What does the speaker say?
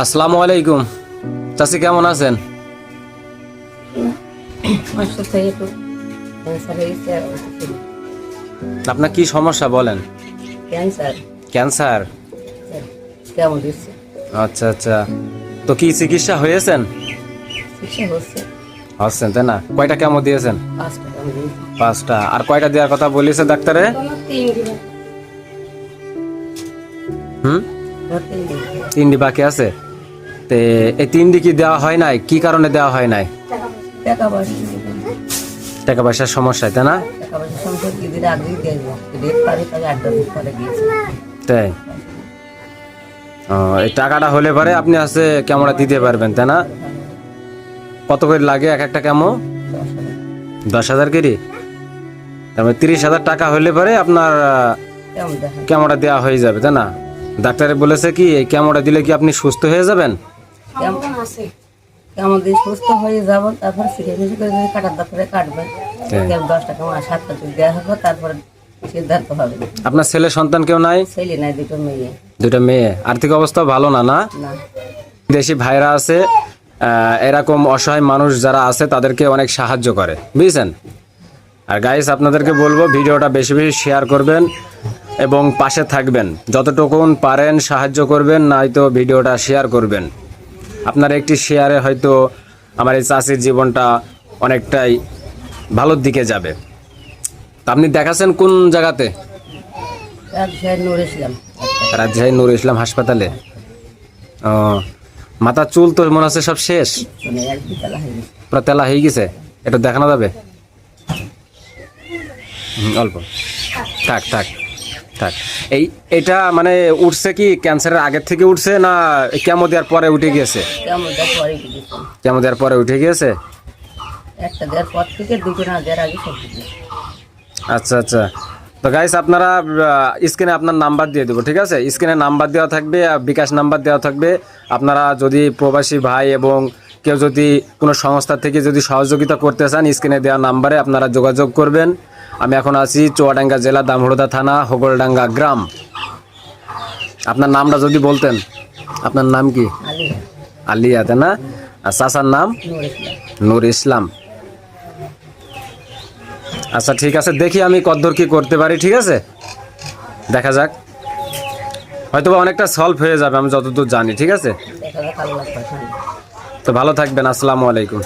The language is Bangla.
আসসালামু আলাইকুম। চাচি কেমন আছেন? আপনার কি সমস্যা বলেন? ক্যান্সার। আচ্ছা আচ্ছা, তো কি চিকিৎসা হয়েছেন? হচ্ছেন তাই না? কয়টা কেমো দিয়েছেন? 5টা। আর কয়টা দেওয়ার কথা বলেছে ডাক্তারে? হুম, 3টি বাকি আছে। তে এই 3টি কি দেওয়া হয় নাই? কি কারণে দেওয়া হয় নাই? টাকা পয়সার সমস্যা, তাই না? তাই এই টাকাটা হলে পরে আপনি আছে কেমোটা দিতে পারবেন, তাই না? কত করে লাগে এক একটা কেমো? 10,000 করে। তারপরে 30,000 টাকা হলে পরে আপনার কেমোটা দেওয়া হয়ে যাবে, তাই না? ডাক্তারে বলেছে কি এই কেমোটা দিলে কি আপনি সুস্থ হয়ে যাবেন? সুস্থ হয়ে যাব, তারপর কাটার দরকারে কাটবেন। 10 টাকা 7টা দেওয়া হবে, তারপরে সিদ্ধান্ত হবে। আপনার ছেলে সন্তান কেউ নাই? ছেলে নাই, 2টো মেয়ে। 2টা মেয়ে। আর্থিক অবস্থা ভালো না? না, দেশি ভাইরা আছে এরকম অসহায় মানুষ যারা আছে তাদেরকে অনেক সাহায্য করে, বুঝছেন? আর গাইস, আপনাদেরকে বলবো ভিডিওটা বেশি বেশি শেয়ার করবেন এবং পাশে থাকবেন, যতটুকুন পারেন সাহায্য করবেন, নয়তো ভিডিওটা শেয়ার করবেন। আপনার একটি শেয়ারে হয়তো আমার এই চাষির জীবনটা অনেকটাই ভালোর দিকে যাবে। তা আপনি দেখাচ্ছেন কোন জায়গাতে? রাজশাহী নূর ইসলাম হাসপাতালে। ও, মাথার চুল তো মনে হচ্ছে সব শেষ, পুরো তেলা হয়ে গেছে। এটা দেখানো যাবে? অল্প থাক থাক থাক। এটা মানে উঠছে কি ক্যান্সারের আগের থেকে উঠছে না কেমো দেওয়ার পরে উঠে গিয়েছে? কেমো দেওয়ার পরে উঠে গিয়েছে। আচ্ছা আচ্ছা। তো গাইস, আপনারা স্ক্রিনে আপনার নাম্বার দিয়ে দেবো, ঠিক আছে? স্ক্রিনে নাম্বার দেওয়া থাকবে, বিকাশ নাম্বার দেওয়া থাকবে। আপনারা যদি প্রবাসী ভাই এবং কেউ যদি কোনো সংস্থা থেকে যদি সহযোগিতা করতে চান, স্ক্রিনে দেওয়া নাম্বারে আপনারা যোগাযোগ করবেন। আমি এখন আছি চুয়াডাঙ্গা জেলা, দামোহরদা থানা, হোগলডাঙ্গা গ্রাম। আপনার নামটা যদি বলতেন। আপনার নাম কি? আলিয়া, তাই না? আর চাচার নাম? নূর ইসলাম। আচ্ছা ঠিক আছে, দেখি আমি কতদূর কি করতে পারি, ঠিক আছে? দেখা যাক, হয়তো অনেকটা সলভ হয়ে যাবে আমি যতদূর জানি, ঠিক আছে? তো ভালো থাকবেন। আসসালামু আলাইকুম।